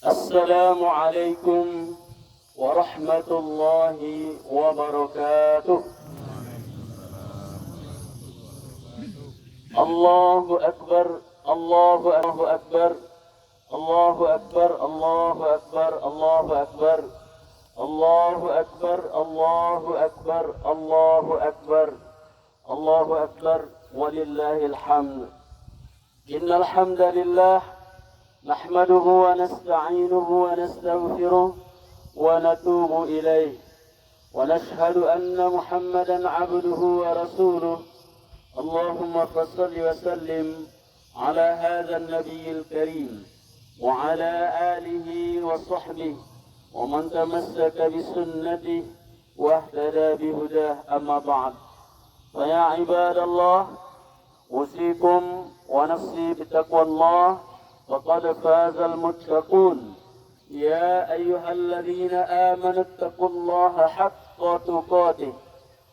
السلام عليكم ورحمة الله وبركاته. الله أكبر الله أكبر الله أكبر الله أكبر الله أكبر الله أكبر الله أكبر الله أكبر الله أكبر ولله الحمد. إن الحمد لله نحمده ونستعينه ونستغفره ونتوب إليه، ونشهد أن محمدا عبده ورسوله. اللهم صل وسلم على هذا النبي الكريم وعلى آله وصحبه ومن تمسك بسنته واهتدى بهداه. أما بعد، فيا عباد الله، أوصيكم ونفسي بتقوى الله، فقد فاز المتقون. يا أيها الذين آمنوا اتقوا الله حق تقاته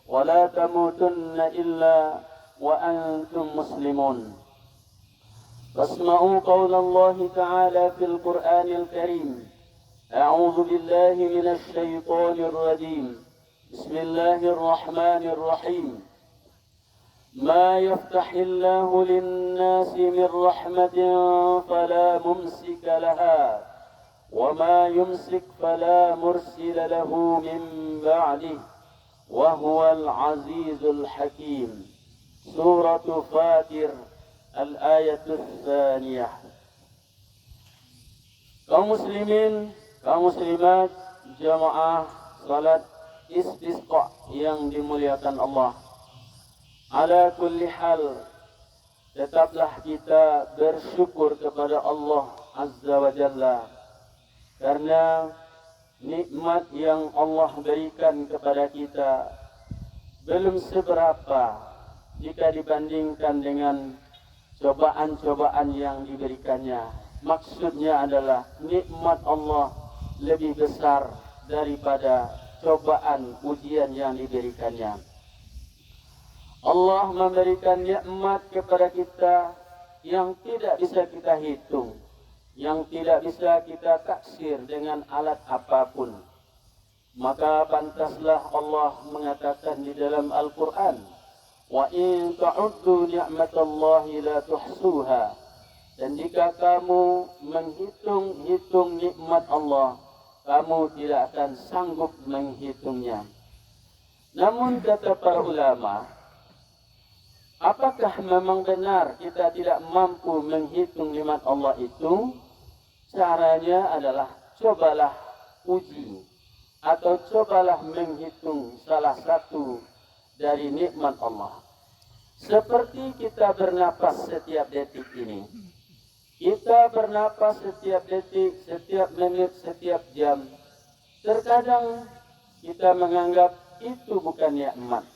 ولا تموتن إلا وأنتم مسلمون. فاسمعوا قول الله تعالى في القرآن الكريم: أعوذ بالله من الشيطان الرجيم. بسم الله الرحمن الرحيم. ما يفتح الله للناس من رحمة فلا ممسك لها وما يمسك فلا مرسل له من بعده وهو العزيز الحكيم. سورة فاطر الآية الثانية. Kaum muslimin, kaum muslimat, jamaah salat istisqa yang dimuliakan Allah. Ala kulli hal, tetaplah kita bersyukur kepada Allah Azza wa Jalla, karena nikmat yang Allah berikan kepada kita belum seberapa jika dibandingkan dengan cobaan-cobaan yang diberikannya. Maksudnya adalah nikmat Allah lebih besar daripada cobaan ujian yang diberikannya. Allah memberikan nikmat kepada kita yang tidak bisa kita hitung, yang tidak bisa kita taksir dengan alat apapun. Maka pantaslah Allah mengatakan di dalam Al-Quran: wa in ta'uddu ni'matallahi la tuhsuha. Dan jika kamu menghitung-hitung nikmat Allah, kamu tidak akan sanggup menghitungnya. Namun kata para ulama, apakah memang benar kita tidak mampu menghitung nikmat Allah itu? Caranya adalah cobalah uji atau cobalah menghitung salah satu dari nikmat Allah. Seperti kita bernapas setiap detik ini. Kita bernapas setiap detik, setiap menit, setiap jam. Terkadang kita menganggap itu bukan nikmat.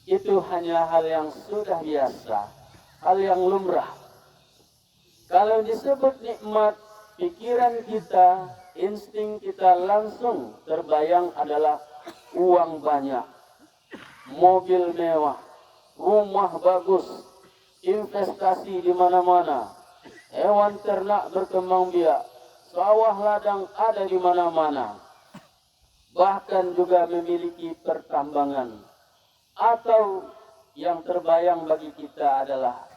Itu hanya hal yang sudah biasa, hal yang lumrah. Kalau disebut nikmat, pikiran kita, insting kita langsung terbayang adalah uang banyak, mobil mewah, rumah bagus, investasi di mana-mana, hewan ternak berkembang biak, sawah ladang ada di mana-mana, bahkan juga memiliki pertambangan. Atau yang terbayang bagi kita adalah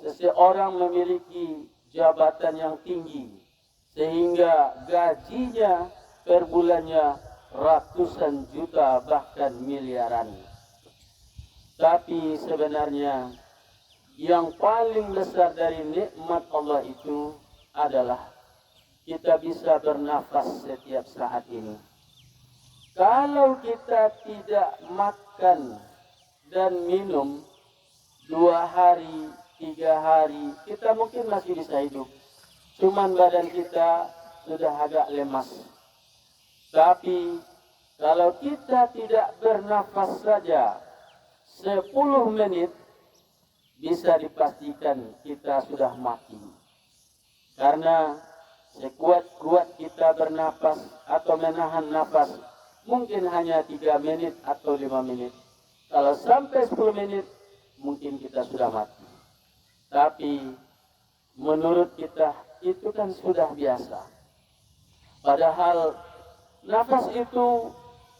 seseorang memiliki jabatan yang tinggi, sehingga gajinya per bulannya ratusan juta bahkan miliaran. Tapi sebenarnya yang paling besar dari nikmat Allah itu adalah kita bisa bernafas setiap saat ini. Kalau kita tidak makan dan minum 2 hari, 3 hari, kita mungkin masih bisa hidup. Cuman badan kita sudah agak lemas. Tapi kalau kita tidak bernafas saja 10 menit, bisa dipastikan kita sudah mati. Karena sekuat-kuat kita bernapas atau menahan nafas mungkin hanya 3 menit atau 5 menit. Kalau sampai 10 menit mungkin kita sudah mati. Tapi menurut kita itu kan sudah biasa. Padahal nafas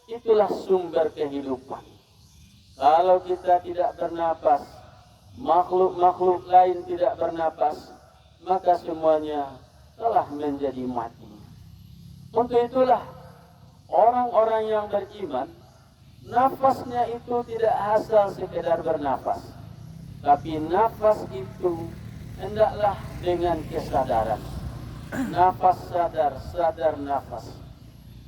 itulah sumber kehidupan. Kalau kita tidak bernapas, makhluk-makhluk lain tidak bernapas, maka semuanya telah menjadi mati. Untuk itulah orang-orang yang beriman, nafasnya itu tidak asal sekedar bernafas, tapi nafas itu hendaklah dengan kesadaran. Nafas sadar nafas.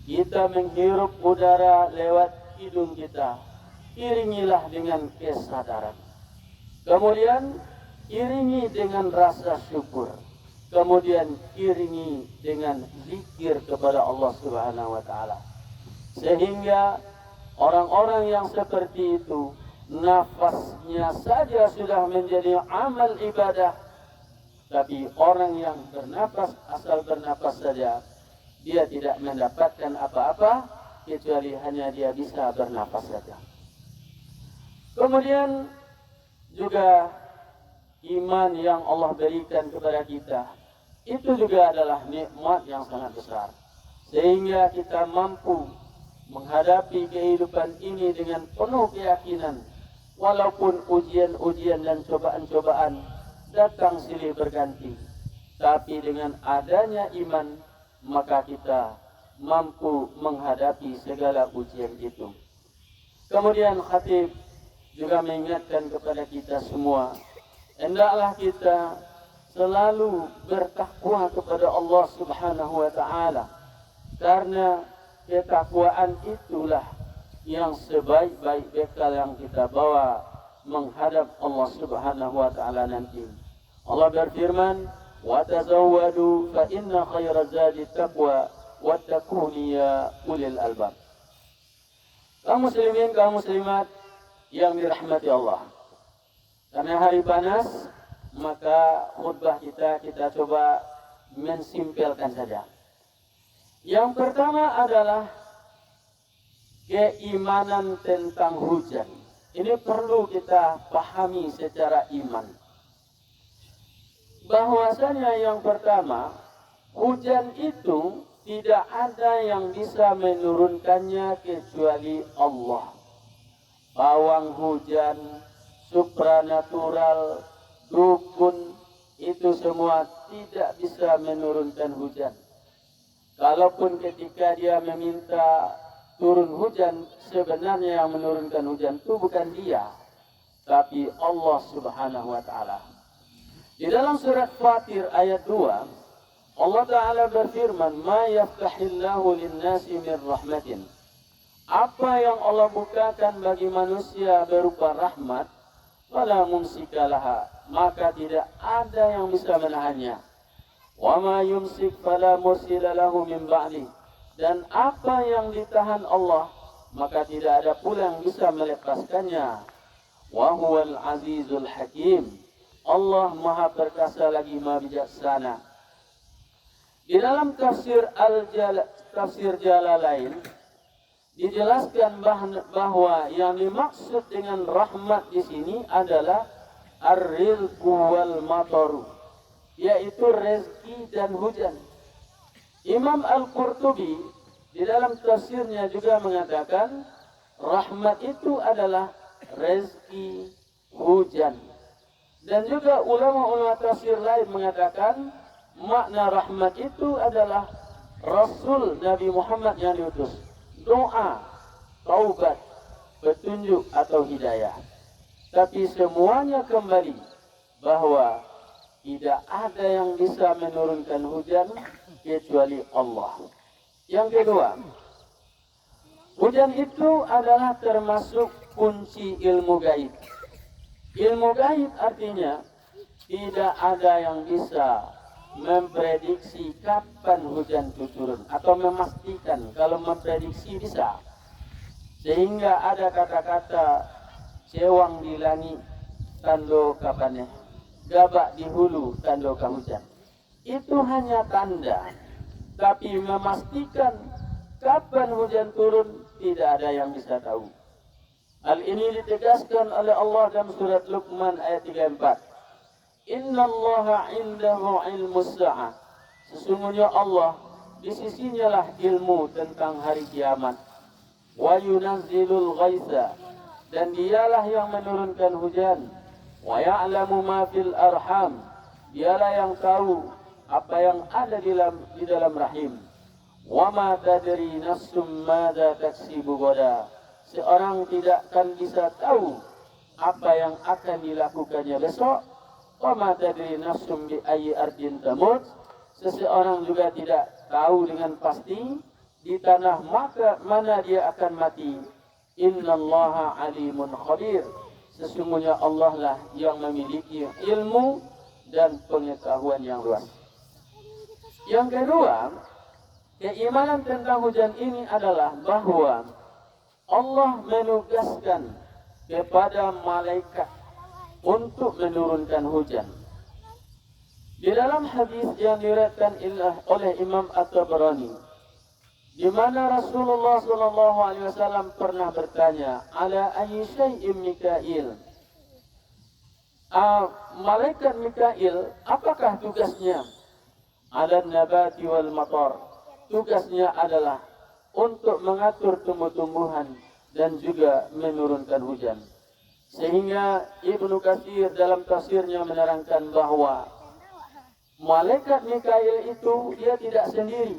Kita menghirup udara lewat hidung kita, iringilah dengan kesadaran. Kemudian iringi dengan rasa syukur. Kemudian iringi dengan zikir kepada Allah Subhanahu wa taala. Sehingga orang-orang yang seperti itu, nafasnya saja sudah menjadi amal ibadah. Tapi orang yang bernapas, asal bernapas saja, dia tidak mendapatkan apa-apa, kecuali hanya dia bisa bernapas saja. Kemudian juga iman yang Allah berikan kepada kita, itu juga adalah nikmat yang sangat besar. Sehingga kita mampu menghadapi kehidupan ini dengan penuh keyakinan. Walaupun ujian-ujian dan cobaan-cobaan datang silih berganti, tapi dengan adanya iman, maka kita mampu menghadapi segala ujian itu. Kemudian khatib juga mengingatkan kepada kita semua, hendaklah kita selalu bertakwa kepada Allah Subhanahu wa taala, karena ketakwaan itulah yang sebaik-baik bekal yang kita bawa menghadap Allah Subhanahu wa taala nanti. Allah berfirman, "Wa tazawwadu fa inna khayra zadi taqwa wattaquni ya ulil albab." Kaum muslimin, kaum muslimat yang dirahmati Allah. Karena hari panas, maka khutbah kita coba mensimpelkan saja. Yang pertama adalah keimanan tentang hujan. Ini perlu kita pahami secara iman. Bahwasanya yang pertama, hujan itu tidak ada yang bisa menurunkannya kecuali Allah. Pawang hujan, supranatural, dukun, itu semua tidak bisa menurunkan hujan. Kalaupun ketika dia meminta turun hujan, sebenarnya yang menurunkan hujan itu bukan dia, tapi Allah Subhanahu wa taala. Di dalam surat Fatir ayat 2, Allah Ta'ala berfirman, "Ma yaftahillahu lin-nasi min rahmatin." Apa yang Allah bukakan bagi manusia berupa rahmat, fala mumsikalaha, maka tidak ada yang bisa menahannya. Wa ma yumsik fala mursila lahu min ba'di. Dan apa yang ditahan Allah, maka tidak ada pula yang bisa melepaskannya. Wa huwal azizul hakim. Allah Maha Perkasa lagi Maha Bijaksana. Di dalam tafsir Jalalain dijelaskan bahwa yang dimaksud dengan rahmat di sini adalah ar-rizqu wal mataru, yaitu rezeki dan hujan. Imam Al-Qurtubi di dalam tafsirnya juga mengatakan rahmat itu adalah rezeki, hujan. Dan juga ulama-ulama tafsir lain mengatakan makna rahmat itu adalah Rasul Nabi Muhammad yang diutus, doa, taubat, petunjuk atau hidayah. Tapi semuanya kembali bahwa tidak ada yang bisa menurunkan hujan kecuali Allah. Yang kedua, hujan itu adalah termasuk kunci ilmu gaib. Ilmu gaib artinya tidak ada yang bisa memprediksi kapan hujan itu turun, atau memastikan. Kalau memprediksi bisa, sehingga ada kata-kata cewang di langit tando kapannya, gabak di hulu tando hujan. Itu hanya tanda, tapi memastikan kapan hujan turun tidak ada yang bisa tahu. Hal ini ditegaskan oleh Allah dalam surat Luqman ayat 34. Inna Allaha indahu ilmus sa'ah. Sesungguhnya Allah di sisinya lah ilmu tentang hari kiamat. Wa yunazzilul ghaitha, dan dialah yang menurunkan hujan. Wa ya'lamu ma fil arham, dialah yang tahu apa yang ada di dalam rahim. Wa ma tadri nafsum madza taksibu ghadan, seorang tidak akan bisa tahu apa yang akan dilakukannya besok. Wa ma tadri nafsum bi ayyi ardin tamut, seseorang juga tidak tahu dengan pasti di tanah mana dia akan mati. Innallaha alimun khabir, sesungguhnya Allah lah yang memiliki ilmu dan pengetahuan yang luas. Yang kedua, keimanan tentang hujan ini adalah bahwa Allah menugaskan kepada malaikat untuk menurunkan hujan. Di dalam hadis yang diriwayatkan oleh Imam At-Tabrani, di mana Rasulullah SAW pernah bertanya, ala ayyi syai'in Mikail, malaikat Mikail, apakah tugasnya? Ala nabati wal matar, tugasnya adalah untuk mengatur tumbuh-tumbuhan dan juga menurunkan hujan. Sehingga Ibnu Katsir dalam tafsirnya menerangkan bahwa malaikat Mikail itu dia tidak sendiri,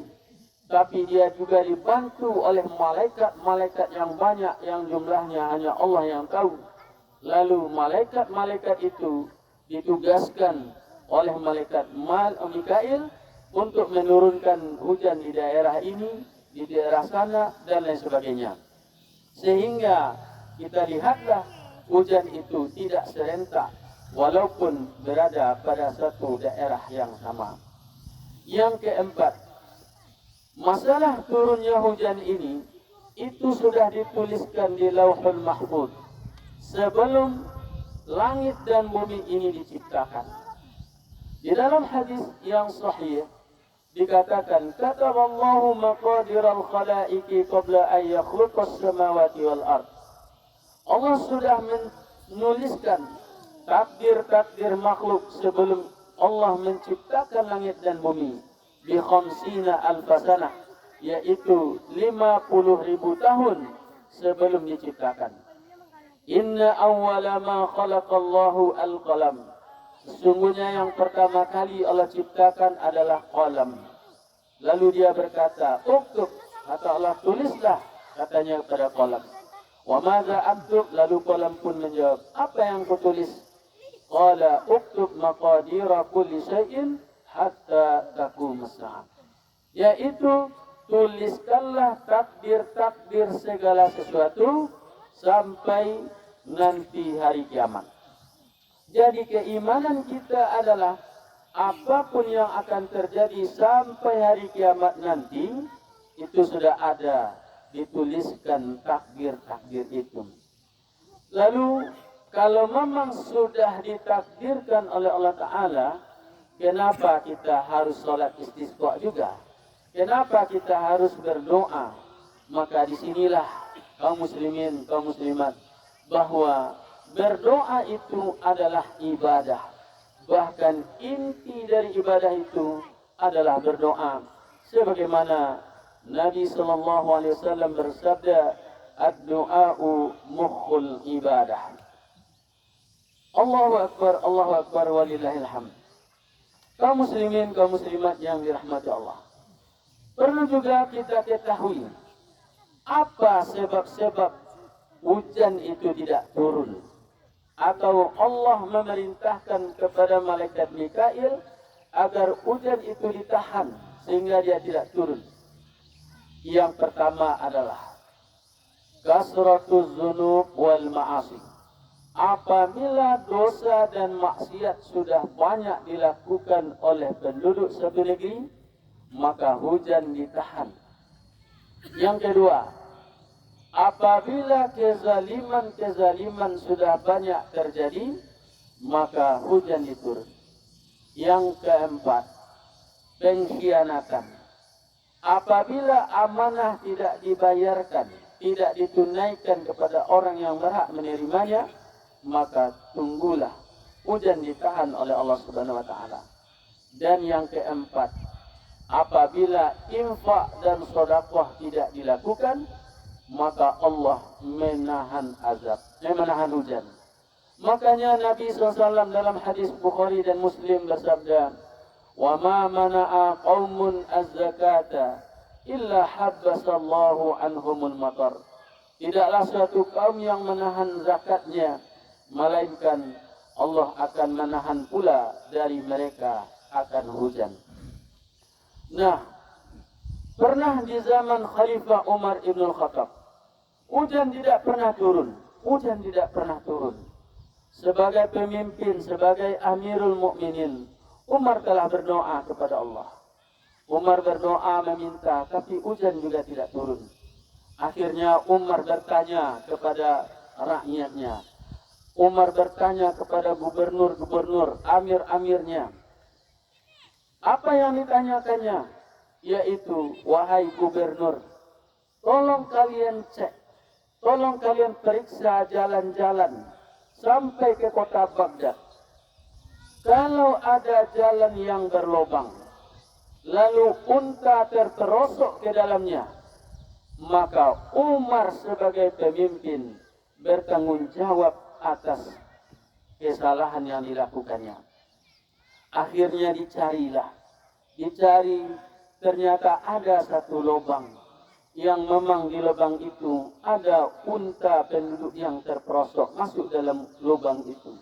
tapi dia juga dibantu oleh malaikat-malaikat yang banyak yang jumlahnya hanya Allah yang tahu. Lalu malaikat-malaikat itu ditugaskan oleh malaikat Mikail untuk menurunkan hujan di daerah ini, di daerah sana, dan lain sebagainya. Sehingga kita lihatlah hujan itu tidak serentak walaupun berada pada satu daerah yang sama. Yang keempat, masalah turunnya hujan ini itu sudah dituliskan di Lauhul Mahfuz sebelum langit dan bumi ini diciptakan. Di dalam hadis yang sahih dikatakan, kataballahu maqadiral khalaiqi qabla an yakhluqas samawati wal ard. Allah sudah menuliskan takdir-takdir makhluk sebelum Allah menciptakan langit dan bumi. Bi khamsina alfasanah, yaitu 50.000 tahun sebelum diciptakan. Inna awwala ma khalaqallahu al-qalam, sesungguhnya yang pertama kali Allah ciptakan adalah qalam. Lalu dia berkata, uktub, kata Allah, tulislah, katanya kepada qalam. Wa madza aktub, lalu qalam pun menjawab, apa yang kutulis? Qala uktub maqadira kulli syai'in hatta taqum as-sa'ah, yaitu tuliskanlah takdir-takdir segala sesuatu sampai nanti hari kiamat. Jadi keimanan kita adalah apapun yang akan terjadi sampai hari kiamat nanti itu sudah ada dituliskan takdir-takdir itu. Lalu kalau memang sudah ditakdirkan oleh Allah Ta'ala, kenapa kita harus sholat istisqa juga? Kenapa kita harus berdoa? Maka disinilah kaum muslimin, kaum muslimat, bahwa berdoa itu adalah ibadah. Bahkan inti dari ibadah itu adalah berdoa. Sebagaimana Nabi SAW bersabda, ad-du'a'u mukhul ibadah. Allahu Akbar, walillahil hamd. Kaum muslimin, kaum muslimat yang dirahmati Allah, perlu juga kita ketahui apa sebab-sebab hujan itu tidak turun, atau Allah memerintahkan kepada malaikat Mikail agar hujan itu ditahan sehingga dia tidak turun. Yang pertama adalah kasratuz dzunub wal ma'asi. Apabila dosa dan maksiat sudah banyak dilakukan oleh penduduk satu negeri, maka hujan ditahan. Yang kedua, apabila kezaliman sudah banyak terjadi, maka hujan diturun. Yang keempat, pengkhianatan. Apabila amanah tidak dibayarkan, tidak ditunaikan kepada orang yang berhak menerimanya, maka tunggulah hujan ditahan oleh Allah Subhanahu wa taala. Dan yang keempat, Apabila infak dan sedekah tidak dilakukan, maka Allah menahan menahan hujan. Makanya Nabi SAW dalam hadis Bukhari dan Muslim bersabda, "Wa ma mana'a qaumun az-zakata illa habbasallahu anhumul matar." Tidaklah suatu kaum yang menahan zakatnya, melainkan Allah akan menahan pula dari mereka akan hujan. Nah, pernah di zaman Khalifah Umar Ibn Khattab, hujan tidak pernah turun. Hujan tidak pernah turun. Sebagai pemimpin, sebagai Amirul Mukminin, Umar telah berdoa kepada Allah. Umar berdoa meminta, tapi hujan juga tidak turun. Akhirnya Umar bertanya kepada rakyatnya. Umar bertanya kepada gubernur-gubernur, amir-amirnya. Apa yang ditanyakannya? Yaitu, wahai gubernur, tolong kalian cek, tolong kalian periksa jalan-jalan sampai ke kota Baghdad. Kalau ada jalan yang berlubang, lalu unta terperosok ke dalamnya, maka Umar sebagai pemimpin bertanggung jawab atas kesalahan yang dilakukannya. Akhirnya dicari, ternyata ada satu lubang yang memang di lubang itu ada unta penduduk yang terperosok masuk dalam lubang itu.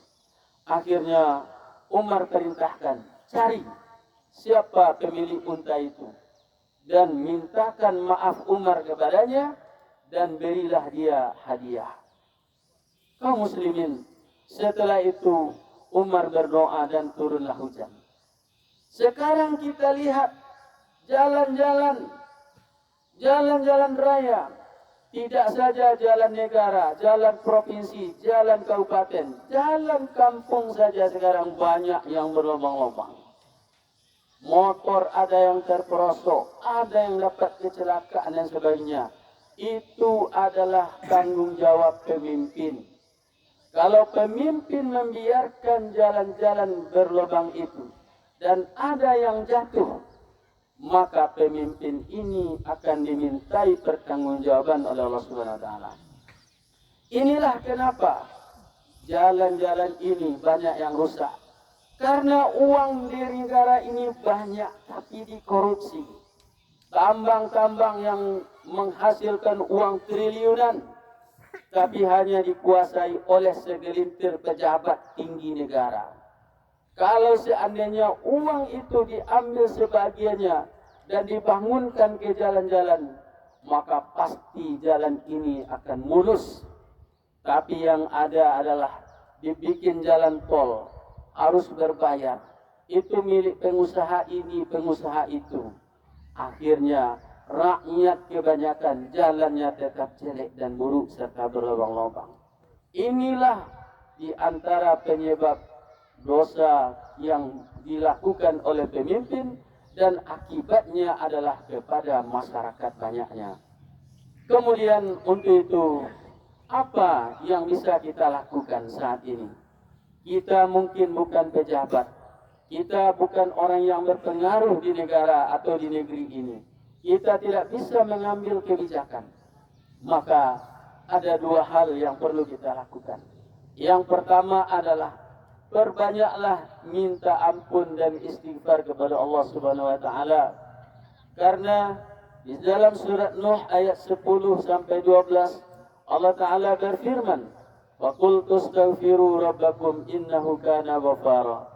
Akhirnya Umar perintahkan, cari siapa pemilik unta itu dan mintakan maaf Umar kepadanya dan berilah dia hadiah. Kaum muslimin, setelah itu Umar berdoa dan turunlah hujan. Sekarang kita lihat jalan-jalan raya, tidak saja jalan negara, jalan provinsi, jalan kabupaten, jalan kampung saja sekarang banyak yang berlubang-lubang. Motor ada yang terperosok, ada yang dapat kecelakaan dan sebagainya. Itu adalah tanggung jawab pemimpin. Kalau pemimpin membiarkan jalan-jalan berlubang itu dan ada yang jatuh, maka pemimpin ini akan dimintai pertanggungjawaban oleh Allah Subhanahu wa taala. Inilah kenapa jalan-jalan ini banyak yang rusak. Karena uang di negara ini banyak tapi dikorupsi. Tambang-tambang yang menghasilkan uang triliunan tapi hanya dikuasai oleh segelintir pejabat tinggi negara. Kalau seandainya uang itu diambil sebagiannya dan dibangunkan ke jalan-jalan, maka pasti jalan ini akan mulus. Tapi yang ada adalah dibikin jalan tol, harus berbayar. Itu milik pengusaha ini, pengusaha itu. Akhirnya rakyat kebanyakan jalannya tetap jelek dan buruk serta berlubang-lubang. Inilah di antara penyebab dosa yang dilakukan oleh pemimpin dan akibatnya adalah kepada masyarakat banyaknya. Kemudian untuk itu, apa yang bisa kita lakukan saat ini? Kita mungkin bukan pejabat, kita bukan orang yang berpengaruh di negara atau di negeri ini. Kita tidak bisa mengambil kebijakan. Maka ada dua hal yang perlu kita lakukan. Yang pertama adalah perbanyaklah minta ampun dan istighfar kepada Allah Subhanahu wa taala. Karena di dalam surat Nuh ayat 10 sampai 12 Allah taala berfirman, "Wa qul tastaghfiru rabbakum innahu kana ghaffara."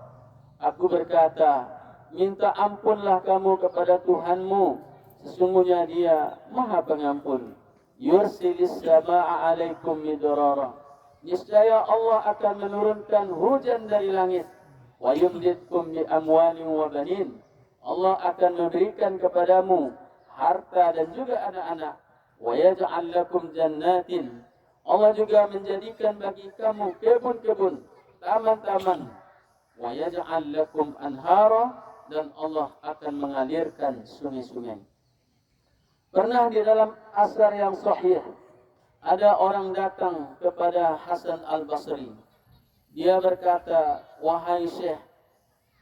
Aku berkata, minta ampunlah kamu kepada Tuhanmu, sesungguhnya Dia Maha Pengampun. Yursilis samaa'a 'alaikum midrara. Niscaya Allah akan menurunkan hujan dari langit. Wa yumditkum bi amwalin wa banin. Allah akan memberikan kepadamu harta dan juga anak-anak. Wa yaj'al lakum jannatin. Allah juga menjadikan bagi kamu kebun-kebun, taman-taman. Wa yaj'al lakum anhara, dan Allah akan mengalirkan sungai-sungai. Pernah di dalam asar yang sahih, ada orang datang kepada Hasan al-Basri. Dia berkata, "Wahai Syekh,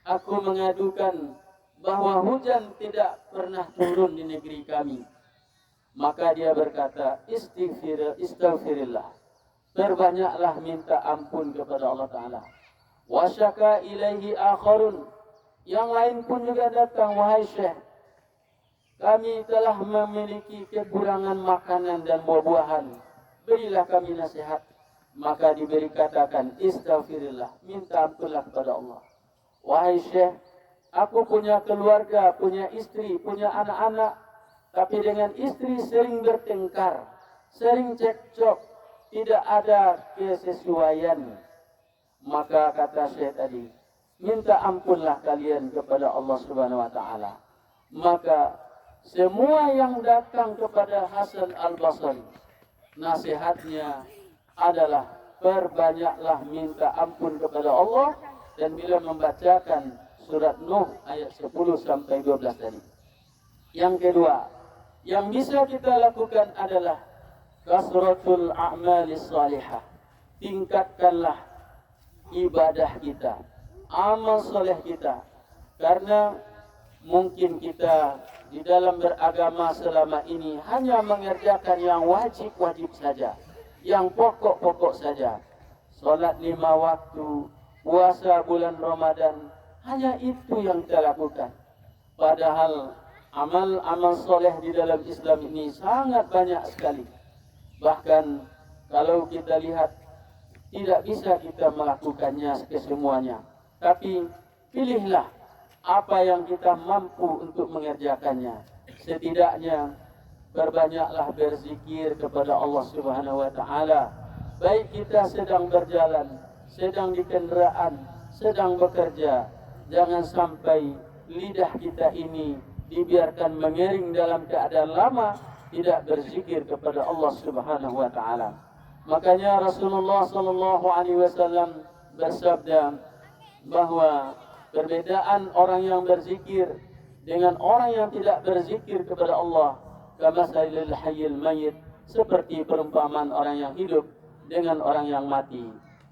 aku mengadukan bahwa hujan tidak pernah turun di negeri kami. Maka dia berkata, istighfirillah. Perbanyaklah minta ampun kepada Allah Ta'ala. Wa syaka ilaihi akharun. Yang lain pun juga datang, wahai Syekh, kami telah memiliki kekurangan makanan dan buah-buahan. Berilah kami nasihat. Maka diberi katakan, istighfirillah. Minta ampunlah kepada Allah. Wahai Syekh, aku punya keluarga, punya istri, punya anak-anak. Tapi dengan istri sering bertengkar, sering cekcok, tidak ada kesesuaian. Maka kata Syekh tadi, minta ampunlah kalian kepada Allah Subhanahu wa taala. Maka semua yang datang kepada Hasan Al-Basri, nasihatnya adalah perbanyaklah minta ampun kepada Allah, dan bila membacakan surat Nuh ayat 10 sampai 12 tadi. Yang kedua, yang bisa kita lakukan adalah kasratul a'malis salihah. Tingkatkanlah ibadah kita, amal soleh kita. Karena mungkin kita di dalam beragama selama ini hanya mengerjakan yang wajib-wajib saja, yang pokok-pokok saja. Salat 5 waktu, puasa bulan Ramadan, hanya itu yang kita lakukan. Padahal amal-amal soleh di dalam Islam ini sangat banyak sekali. Bahkan kalau kita lihat, tidak bisa kita melakukannya kesemuanya. Tapi pilihlah apa yang kita mampu untuk mengerjakannya. Setidaknya berbanyaklah berzikir kepada Allah Subhanahu wa taala. Baik kita sedang berjalan, sedang di kendaraan, sedang bekerja, jangan sampai lidah kita ini dibiarkan mengering dalam keadaan lama tidak berzikir kepada Allah Subhanahu wa taala. Makanya Rasulullah sallallahu alaihi wasallam bersabda bahwa perbedaan orang yang berzikir dengan orang yang tidak berzikir kepada Allah kamasalil hayyil mayyit, seperti perumpamaan orang yang hidup dengan orang yang mati.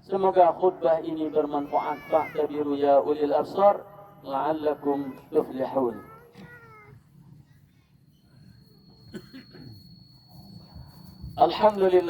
Semoga khutbah ini bermanfaat. Fa'tabiru ya ulil absar la'allakum tuflihun. Alhamdulillah.